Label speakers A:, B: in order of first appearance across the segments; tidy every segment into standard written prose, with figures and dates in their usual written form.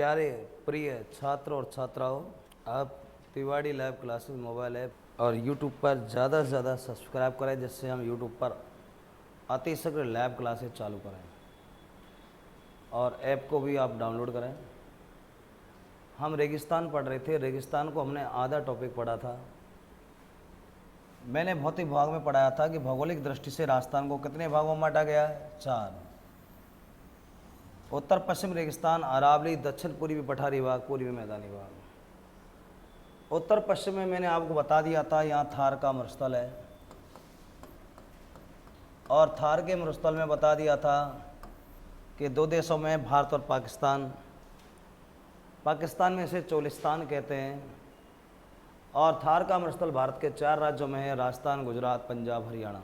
A: प्यारे प्रिय छात्र और छात्राओं, आप Tiwari lab classes mobile app और यूट्यूब पर ज़्यादा से ज़्यादा सब्सक्राइब करें, जिससे हम यूट्यूब पर अतिशीघ्र लैब क्लासेस चालू करें और ऐप को भी आप डाउनलोड करें। हम रेगिस्तान पढ़ रहे थे। रेगिस्तान को हमने आधा टॉपिक पढ़ा था। मैंने भौतिक भाग में पढ़ाया था कि भौगोलिक दृष्टि से राजस्थान को कितने भागों में बांटा गया है? 4। उत्तर पश्चिम रेगिस्तान, अरावली, दक्षिण पूर्वी पठारी भाग, पूर्वी मैदानी भाग। उत्तर पश्चिम में मैंने आपको बता दिया था, यहाँ थार का मरुस्थल है और थार के मरुस्थल में बता दिया था कि दो देशों में भारत और पाकिस्तान में इसे चोलिस्तान कहते हैं और थार का मरुस्थल भारत के 4 राज्यों में है: राजस्थान, गुजरात, पंजाब, हरियाणा।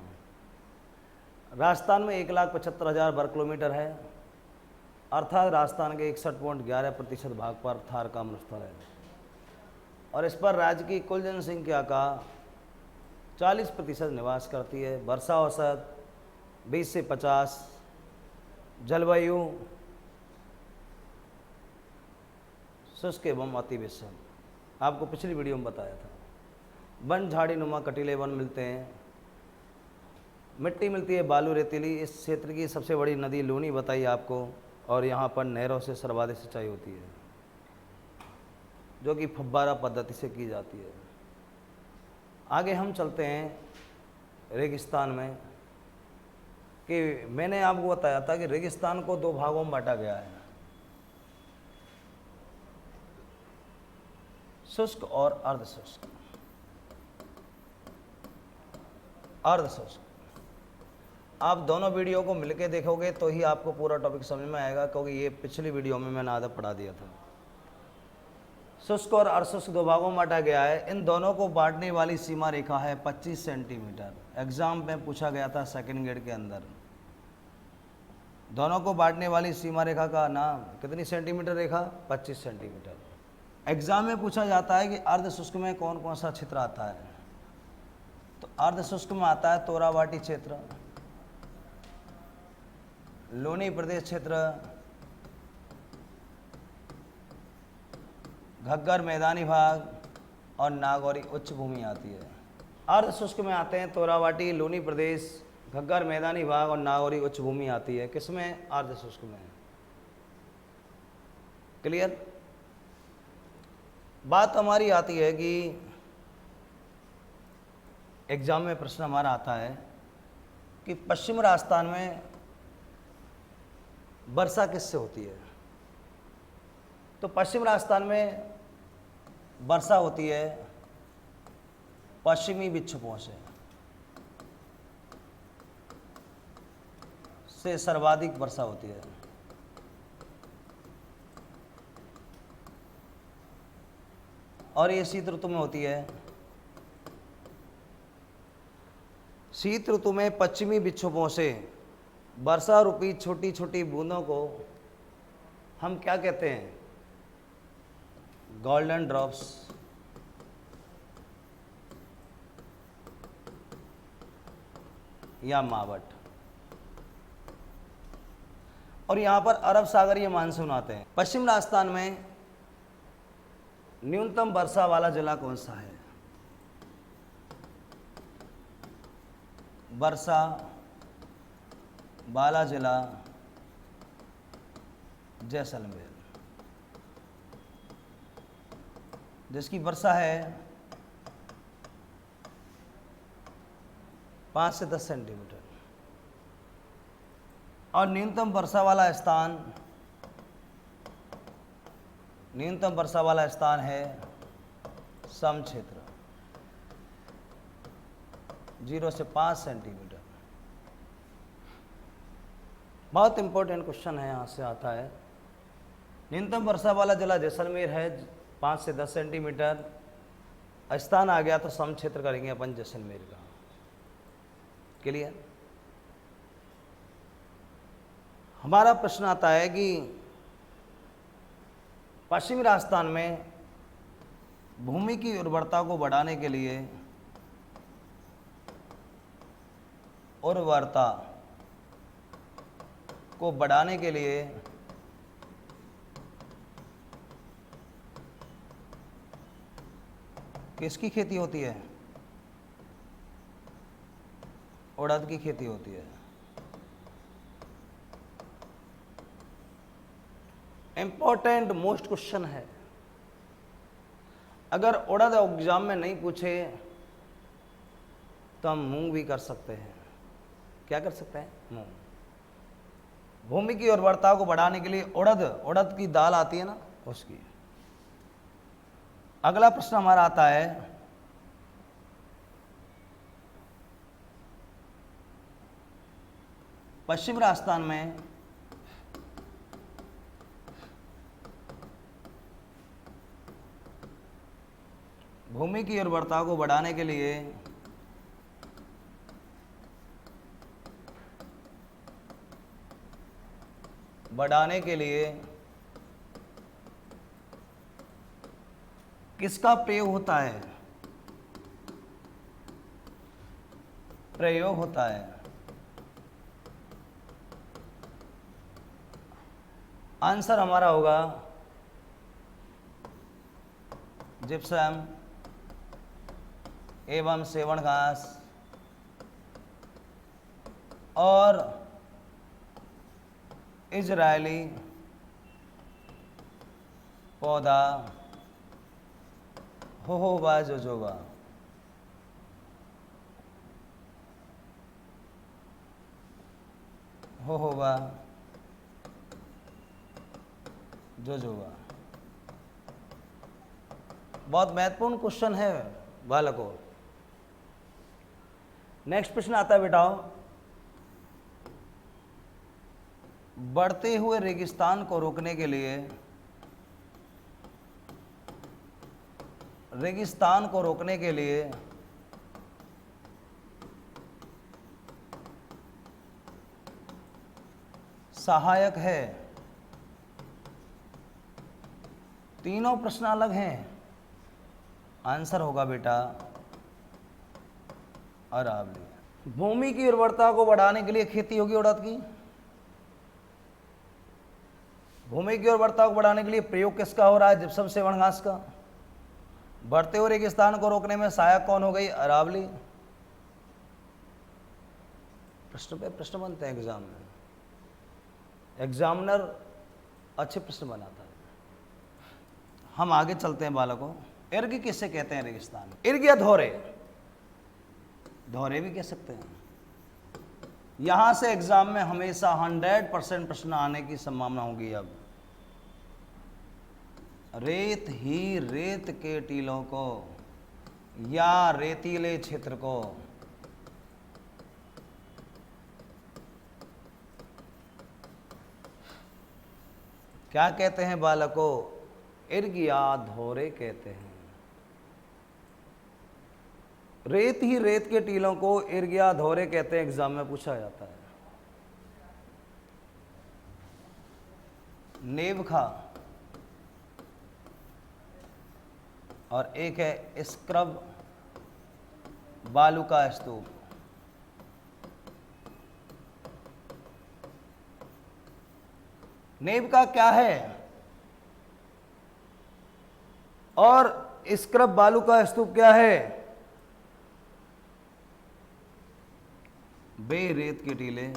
A: राजस्थान में 1,75,000 वर्ग किलोमीटर है, अर्थात राजस्थान के 61.11% भाग पर थार का मरुस्थल है और इस पर राज्य की कुल जनसंख्या का 40% निवास करती है। वर्षा औसत 20 से 50। जलवायु शुष्क एवं अति विषम, आपको पिछली वीडियो में बताया था। वन झाड़ी नुमा कटीले वन मिलते हैं। मिट्टी मिलती है बालू रेतीली। इस क्षेत्र की सबसे बड़ी नदी लूनी बताई आपको और यहाँ पर नहरों से सर्वाधिक सिंचाई होती है, जो कि फव्वारा पद्धति से की जाती है। आगे हम चलते हैं रेगिस्तान में, कि मैंने आपको बताया था कि रेगिस्तान को 2 भागों में बांटा गया है, शुष्क और अर्धशुष्क। अर्धशुष्क आप दोनों वीडियो को मिलके देखोगे तो ही आपको पूरा टॉपिक समझ में आएगा, क्योंकि ये पिछली वीडियो में मैंने आधा पढ़ा दिया था। शुष्क और अर्धशुष्क 2 भागों में बांटा गया है। इन दोनों को बांटने वाली सीमा रेखा है 25 सेंटीमीटर। एग्जाम में पूछा गया था सेकंड ग्रेड के अंदर। दोनों को बांटने वाली सीमा रेखा का नाम कितनी सेंटीमीटर रेखा? 25 सेंटीमीटर। एग्जाम में पूछा जाता है कि अर्धशुष्क में कौन कौन सा क्षेत्र आता है, तो अर्धशुष्क में आता है तोराबाटी क्षेत्र, लोनी प्रदेश क्षेत्र, घग्गर मैदानी भाग और नागौरी उच्च भूमि आती है। अर्धशुष्क में आते हैं तोराबाटी, लोनी प्रदेश, घग्गर मैदानी भाग और नागौरी उच्च भूमि आती है। किसमें? अर्धशुष्क में। क्लियर? बात हमारी आती है कि एग्जाम में प्रश्न हमारा आता है कि पश्चिम राजस्थान में वर्षा किससे होती है? तो पश्चिम राजस्थान में वर्षा होती है पश्चिमी विक्षोभों से सर्वाधिक वर्षा होती है। और ये शीत ऋतु में होती है। शीत ऋतु में पश्चिमी विक्षोभों से वर्षा रूपी छोटी छोटी बूंदों को हम क्या कहते हैं? गोल्डन ड्रॉप्स या मावट। और यहां पर अरब सागरीय मानसून आते हैं। पश्चिम राजस्थान में न्यूनतम वर्षा वाला जिला कौन सा है? वर्षा वाला जिला जैसलमेर, जिसकी वर्षा है 5 से 10 सेंटीमीटर। और न्यूनतम वर्षा वाला स्थान है सम क्षेत्र, 0 से 5 सेंटीमीटर। बहुत इंपॉर्टेंट क्वेश्चन है, यहाँ से आता है। न्यूनतम वर्षा वाला जिला जैसलमेर है, 5 से 10 सेंटीमीटर। स्थान आ गया तो सम क्षेत्र करेंगे अपन जैसलमेर का। क्लियर? हमारा प्रश्न आता है कि पश्चिमी राजस्थान में भूमि की उर्वरता को बढ़ाने के लिए उर्वरता को बढ़ाने के लिए किसकी खेती होती है? उड़द की खेती होती है। इंपॉर्टेंट मोस्ट क्वेश्चन है। अगर उड़द एग्जाम में नहीं पूछे तो हम मूंग भी कर सकते हैं। क्या कर सकते हैं? मूंग। भूमि की उर्वरता को बढ़ाने के लिए उड़द की दाल आती है ना, उसकी। अगला प्रश्न हमारा आता है, पश्चिम राजस्थान में भूमि की उर्वरता को बढ़ाने के लिए किसका प्रयोग होता है? प्रयोग होता है। आंसर हमारा होगा जिप्सम एवं सेवण घास और इजरायली पौधा होहोबा जोजोबा। होहोबा जोजोबा। बहुत महत्वपूर्ण क्वेश्चन है बालकों। नेक्स्ट प्रश्न आता है बेटाओ, बढ़ते हुए रेगिस्तान को रोकने के लिए सहायक है। तीनों प्रश्न अलग हैं। आंसर होगा बेटा अरावली। भूमि की उर्वरता को बढ़ाने के लिए खेती होगी उड़द की। भूमि की उर्वरता को बढ़ाने के लिए प्रयोग किसका हो रहा है? जिप्सम सेवण घास का। बढ़ते हुए रेगिस्तान को रोकने में सहायक कौन हो गई? अरावली। प्रश्न पे प्रश्न बनते हैं एग्जाम में। एग्जामिनर अच्छे प्रश्न बनाता है। हम आगे चलते हैं बालकों। इर्ग किसे कहते हैं रेगिस्तान? इर्ग या धौरे? धौरे भी कह सकते हैं। यहां से एग्जाम में हमेशा 100% प्रश्न आने की संभावना होगी। अब रेत के टीलों को या रेतीले क्षेत्र को क्या कहते हैं बालकों? इर्ग या धौरे कहते हैं। रेत के टीलों को इर्ग या धौरे कहते हैं, एग्जाम में पूछा जाता है। नेवखा और एक है स्क्रब बालू का स्तूप। नेवका क्या है और स्क्रब बालू का स्तूप क्या है? बे रेत के टीले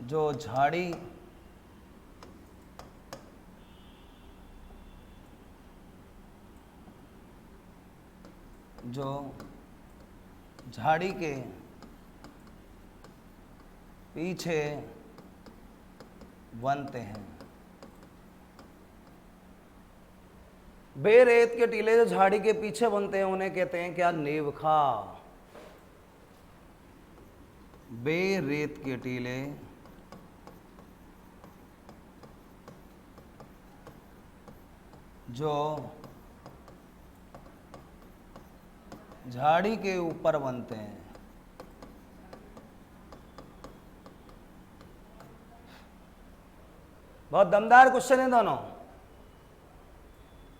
A: जो झाड़ी के पीछे बनते हैं। बेरेत के टीले जो झाड़ी के पीछे बनते हैं उन्हें कहते हैं क्या? नेवखा। बेरेत के टीले जो झाड़ी के ऊपर बनते हैं। बहुत दमदार क्वेश्चन है दोनों।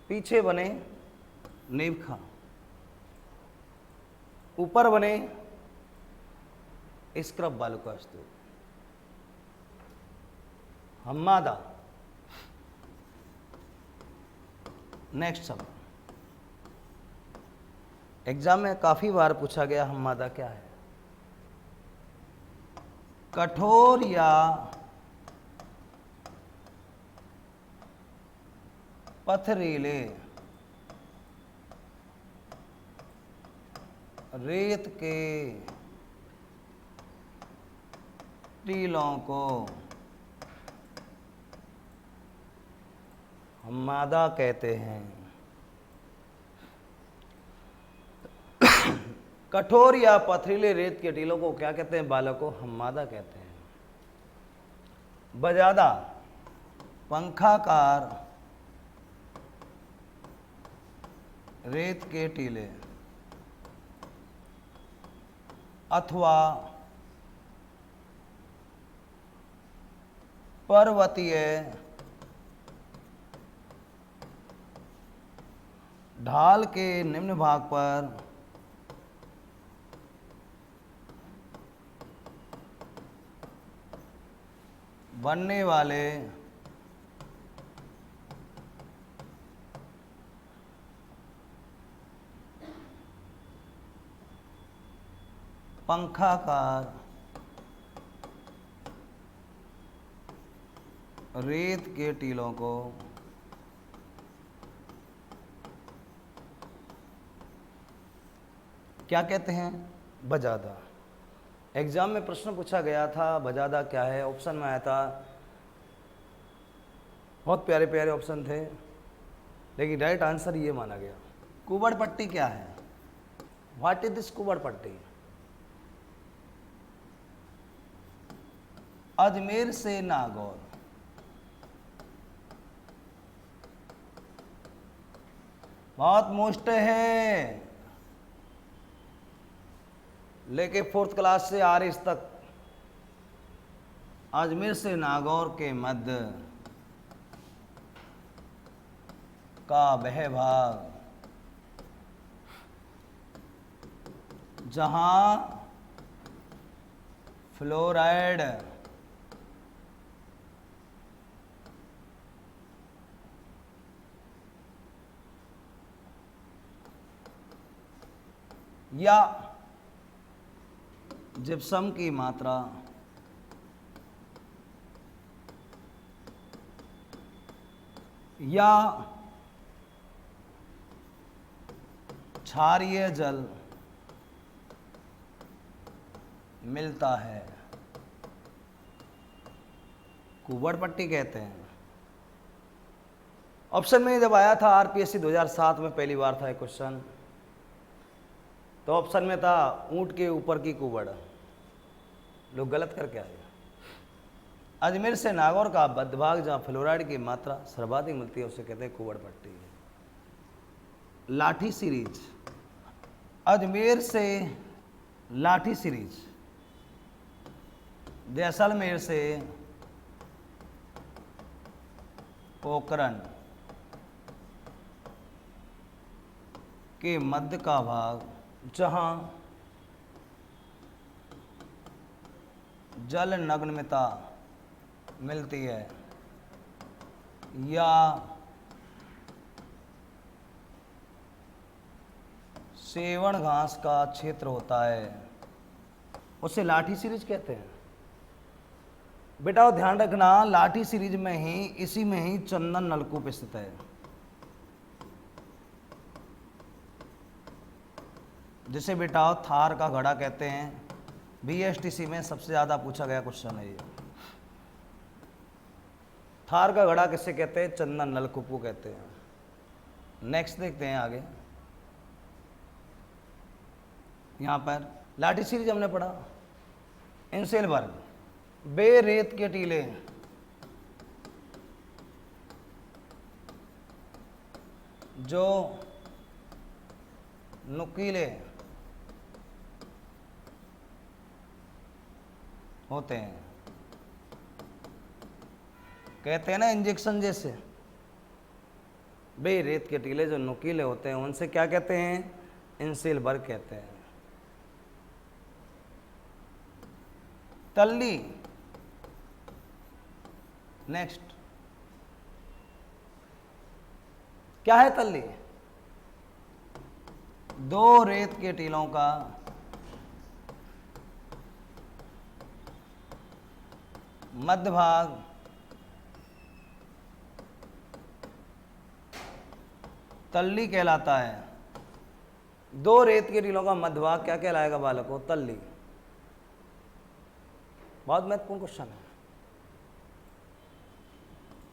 A: पीछे बने नेवखा, ऊपर बने स्क्रब बालू का स्तूप। हम्मादा नेक्स्ट सवाल, एग्जाम में काफी बार पूछा गया हम्मादा क्या है? कठोर या पथरीले रेत के टीलों को हम्मादा कहते हैं। कठोर या पथरीले रेत के टीलों को क्या कहते हैं बालकों? हम्मादा कहते हैं। बजादा पंखाकार रेत के टीले अथवा पर्वतीय ढाल के निम्न भाग पर बनने वाले पंखाकार रेत के टीलों को क्या कहते हैं? बजादा। एग्जाम में प्रश्न पूछा गया था बजादा क्या है, ऑप्शन में आया था, बहुत प्यारे प्यारे ऑप्शन थे, लेकिन राइट आंसर ये माना गया। कुबड़ पट्टी क्या है? व्हाट इज दिस कुबड़ पट्टी? अजमेर से नागौर, बहुत मुश्किल है, लेके 4th क्लास से आरिस तक अजमेर से नागौर के मध्य का वह भाग जहां फ्लोराइड या जिप्सम की मात्रा या क्षारीय जल मिलता है, कुबड़ पट्टी कहते हैं। ऑप्शन में जब आया था आरपीएससी 2007 में पहली बार था एक क्वेश्चन, तो ऑप्शन में था ऊंट के ऊपर की कुबड़, लोग गलत करके आए। अजमेर से नागौर का मध्य भाग जहाँ फ्लोराइड की मात्रा सर्वाधिक मिलती है उसे कहते हैं कुबड़ पट्टी। लाठी सीरीज, अजमेर से लाठी सीरीज, जैसलमेर से पोखरण के मध्य का भाग जहां जल नग्नता मिलती है या सेवण घास का क्षेत्र होता है उसे लाठी सीरीज कहते हैं। बेटा ध्यान रखना, लाठी सीरीज में ही इसी में ही चंदन नलकूप स्थित है, जिसे बेटा थार का घड़ा कहते हैं। बीएसटीसी में सबसे ज़्यादा पूछा गया क्वेश्चन है ये। थार का घड़ा किसे कहते हैं? चंदन नलकूप को कहते हैं। नेक्स्ट देखते हैं आगे। यहाँ पर लाठी सीरीज हमने पढ़ा। इंसेलबर्ग, बे रेत के टीले जो नुकीले होते हैं, कहते हैं ना इंजेक्शन जैसे, बे रेत के टीले जो नुकीले होते हैं उनसे क्या कहते हैं? इंसेलबर्ग कहते हैं। तल्ली, नेक्स्ट क्या है तल्ली? दो रेत के टीलों का मध्य भाग तल्ली कहलाता है। दो रेत के टीलों का मध्य भाग क्या कहलाएगा बालकों? तल्ली। बहुत महत्वपूर्ण क्वेश्चन है।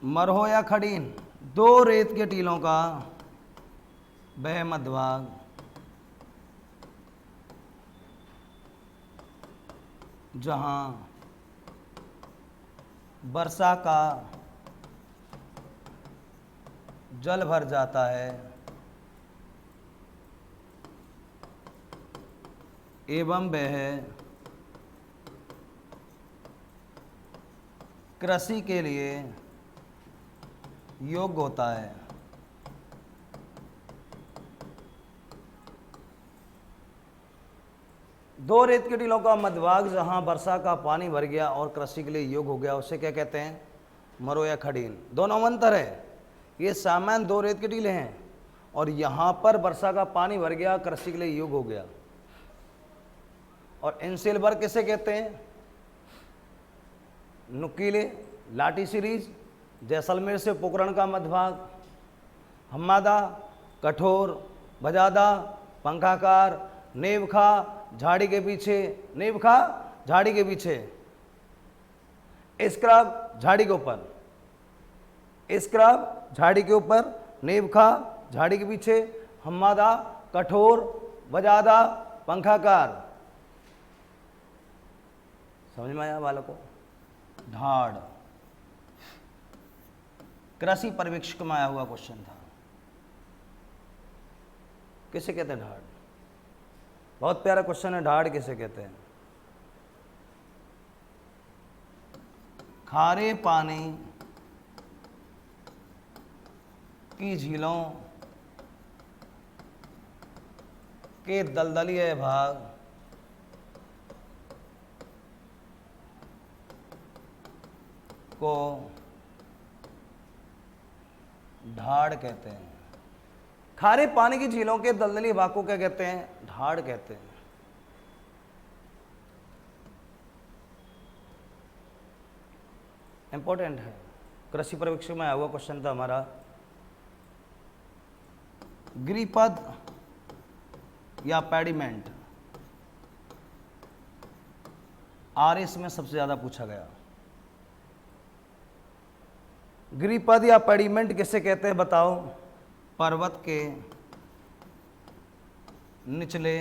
A: मरहो या खड़ीन, दो रेत के टीलों का वह मध्य भाग जहां वर्षा का जल भर जाता है एवं वह कृषि के लिए योग्य होता है। दो रेत के टीलों का मध्यभाग जहां वर्षा का पानी भर गया और कृषि के लिए योग्य हो गया, उसे क्या कहते हैं? मरो या खड़ीन। दोनों में अंतर है। ये सामान्य दो रेत के टीले हैं और यहां पर वर्षा का पानी भर गया, कृषि के लिए योग्य हो गया। और इनसेल वर्ग किसे कहते हैं? नुकीले, लाठी सीरीज, जैसलमेर से पोखरण का मध्यभाग, हम्मादा, कठोर, बजादा, पंखाकार, नेवखा, झाड़ी के पीछे, नेवखा झाड़ी के पीछे, स्क्रब झाड़ी के ऊपर, स्क्रब झाड़ी के ऊपर, नेवखा झाड़ी के पीछे, हम्मादा, कठोर, बजादा, पंखाकार। समझ में आया बालकों? ढाड़ कृषि पर्यवेक्षक में आया हुआ क्वेश्चन था। किसे कहते हैं ढाड़? बहुत प्यारा क्वेश्चन है। ढाड़ किसे कहते हैं? खारे पानी की झीलों के दलदलीय भाग को ढाड़ कहते हैं। खारे पानी की झीलों के दलदली भाग को क्या कहते हैं? ढाड़ कहते हैं। इंपॉर्टेंट है, कृषि पर्यवेक्षक में आया हुआ क्वेश्चन था हमारा। गिरिपद या पैडीमेंट आरएस में सबसे ज्यादा पूछा गया। गिरिपद या पैडीमेंट किसे कहते हैं बताओ? पर्वत के निचले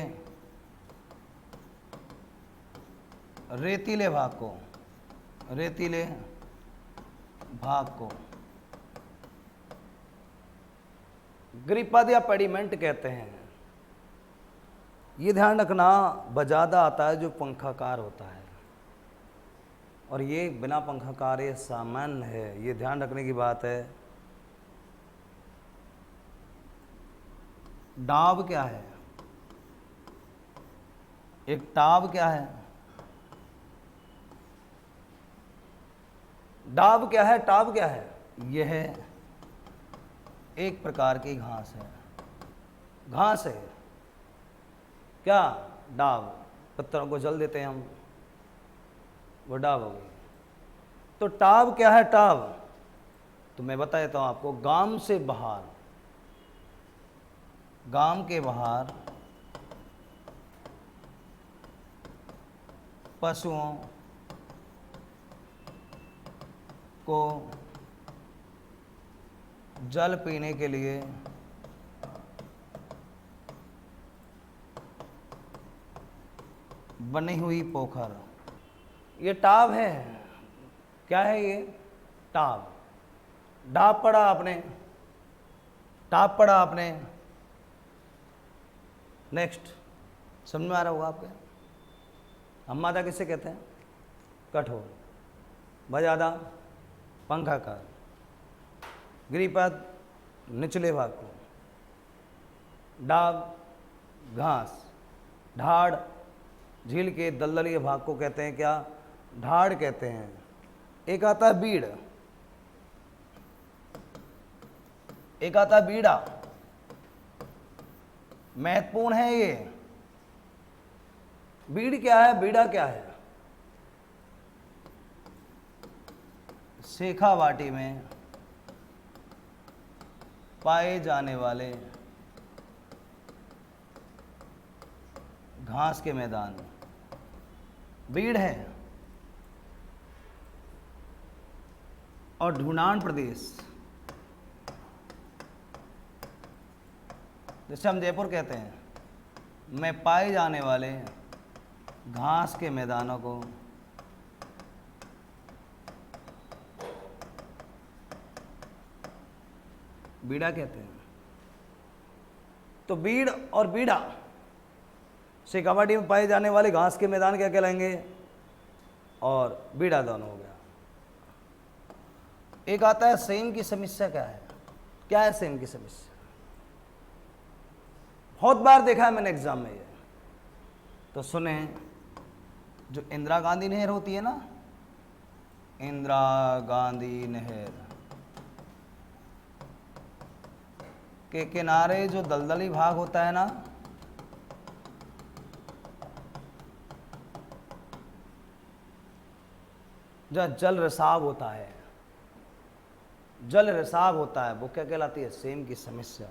A: रेतीले भाग को, रेतीले भाग को गिरिपद या पैडीमेंट कहते हैं। ये ध्यान रखना, बजादा आता है जो पंखाकार होता है और ये बिना पंखाकार, ये सामान्य है। ये ध्यान रखने की बात है। डाब क्या है? एक टाब क्या है? डाब क्या है? टाब क्या है? यह एक प्रकार की घास है। घास है क्या? डाब। पत्थरों को जल देते हैं हम, वो डाब हो गई। तो टाब क्या है? टाब तो मैं बता देता हूं आपको। गांव से बाहर, गांव के बाहर पशुओं को जल पीने के लिए बनी हुई पोखर, ये टाब है। क्या है ये? टाब। डाब पढ़ा आपने, टाब पढ़ा आपने। नेक्स्ट समझ में आ रहा होगा आपके? हम्मादा किसे कहते हैं? कठोर, बजादा, पंखाकार, गिरिपद निचले भाग को, डाब घास, ढाड़ झील के दलदली भाग को कहते हैं क्या? ढाड़ कहते हैं। एक आता है बीड़। एक आता है बीड़ा, महत्वपूर्ण है ये। बीड़ क्या है, बीड़ा क्या है? शेखावाटी में पाए जाने वाले घास के मैदान, बीड़ है। और ढूंढान प्रदेश, जैसे हम जयपुर कहते हैं, में पाए जाने वाले घास के मैदानों को बीड़ा कहते हैं। तो बीड़ और बीड़ा, शेखावाटी में पाए जाने वाले घास के मैदान क्या कहलाएंगे, और बीड़ा दोनों हो गया। एक आता है सेम की समस्या। क्या है, क्या है सेम की समस्या? बहुत बार देखा है मैंने एग्जाम में ये, तो सुने। जो इंदिरा गांधी नहर होती है ना, इंदिरा गांधी नहर के किनारे जो दलदली भाग होता है ना, जहाँ जल रिसाव होता है, जल रिसाव होता है, वो क्या कहलाती है? सेम की समस्या।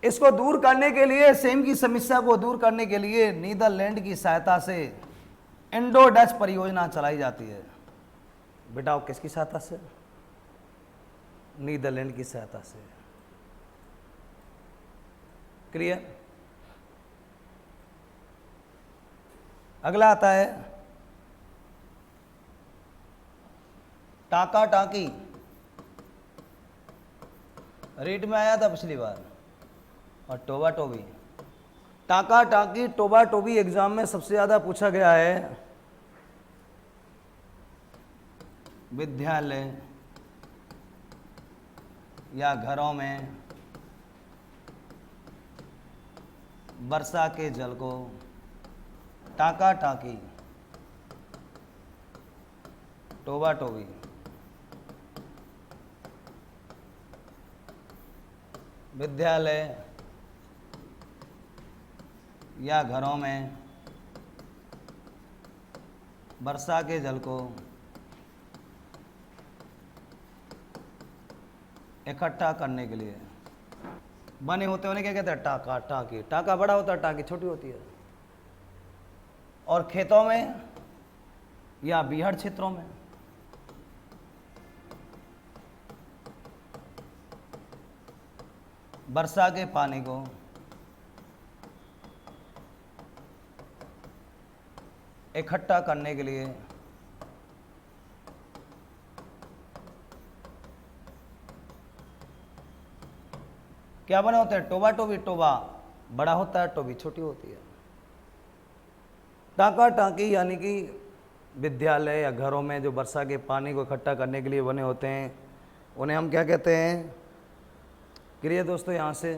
A: इसको दूर करने के लिए, सेम की समस्या को दूर करने के लिए नीदरलैंड की सहायता से इंडो डच परियोजना चलाई जाती है। बेटा किसकी सहायता से? नीदरलैंड की सहायता से। क्लियर? अगला आता है टाका टाकी। रीट में आया था पिछली बार। और टोबा टोबी। टाका टाकी, टोबा टोबी एग्जाम में सबसे ज्यादा पूछा गया है। विद्यालय या घरों में वर्षा के जल को टाका टाकी, टोबा टोबी, विद्यालय या घरों में वर्षा के जल को इकट्ठा करने के लिए बने होते हैं, क्या कहते हैं? टाका टाकी। टाका बड़ा होता है, टाकी छोटी होती है। और खेतों में या बीहड़ क्षेत्रों में वर्षा के पानी को इकट्ठा करने के लिए क्या बने होते हैं? Toba Tobey. टोबा बड़ा होता है, टोबी छोटी होती है। टाका टाकी यानी कि विद्यालय या घरों में जो वर्षा के पानी को इकट्ठा करने के लिए बने होते हैं, उन्हें हम क्या कहते हैं? क्लियर दोस्तों? यहाँ से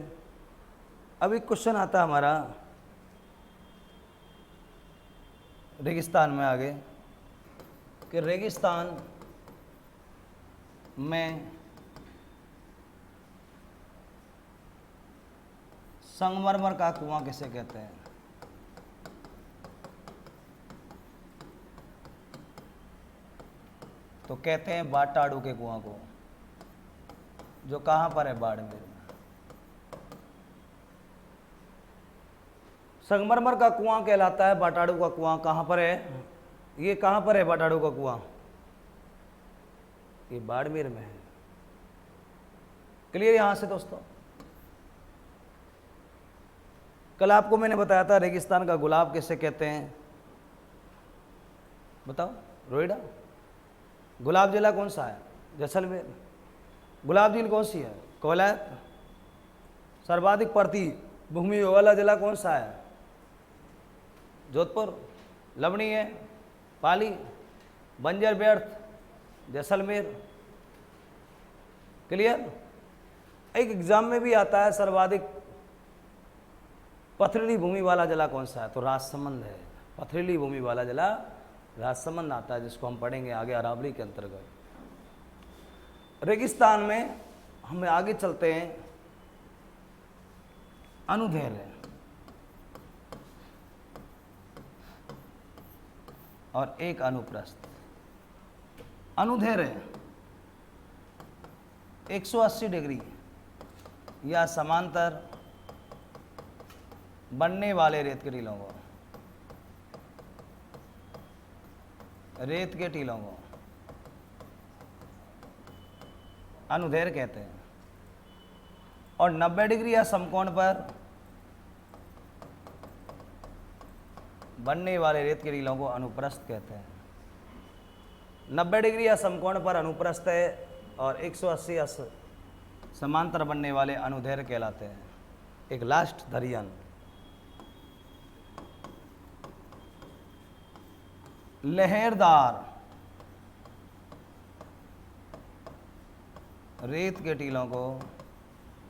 A: अभी क्वेश्चन आता है हमारा रेगिस्तान में आगे, कि रेगिस्तान में संगमरमर का कुआं किसे कहते हैं? तो कहते हैं बाटाड़ू के कुआं को, जो कहाँ पर है? बाड़मेर में। संगमरमर का कुआं कहलाता है बाटाड़ू का कुआं। कहाँ पर है ये? कहाँ पर है बाटाड़ू का कुआं? ये बाड़मेर में है। क्लियर यहां से दोस्तों? कल आपको मैंने बताया था रेगिस्तान का गुलाब किसे कहते हैं, बताओ रोहिड़ा। गुलाब जिला कौन सा है? जैसलमेर। गुलाब झील कौन सी है? कोलायत। सर्वाधिक पड़ती भूमि वाला जिला कौन सा है? जोधपुर। लवणी है, पाली, बंजर व्यर्थ, जैसलमेर। क्लियर? एक एग्जाम में भी आता है सर्वाधिक पथरीली भूमि वाला जिला कौन सा है? तो राजसमंद है। पथरीली भूमि वाला जिला राजसमंद आता है, जिसको हम पढ़ेंगे आगे अरावली के अंतर्गत। रेगिस्तान में हम आगे चलते हैं, अनुदैर्घ्य और एक अनुप्रस्थ। अनुदैर्घ्य 180 डिग्री या समांतर बनने वाले रेत के टीलों को, रेत के टीलों को अनुदैर्घ्य कहते हैं। और 90 डिग्री या समकोण पर बनने वाले रेत के टीलों को अनुप्रस्थ कहते हैं। 90 डिग्री या समकोण पर अनुप्रस्थ है और 180 या समांतर बनने वाले अनुदैर्घ्य कहलाते हैं। एक लास्ट धरियन, लहरदार रेत के टीलों को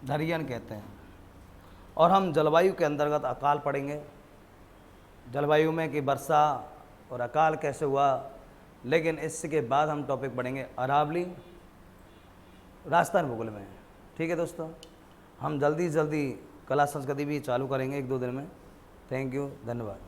A: धरियन कहते हैं। और हम जलवायु के अंतर्गत अकाल पढ़ेंगे, जलवायु में कि वर्षा और अकाल कैसे हुआ, लेकिन इसके बाद हम टॉपिक पढ़ेंगे अरावली राजस्थान भूगोल में। ठीक है दोस्तों, हम जल्दी कला संस्कृति भी चालू करेंगे 1-2 दिन में। थैंक यू, धन्यवाद।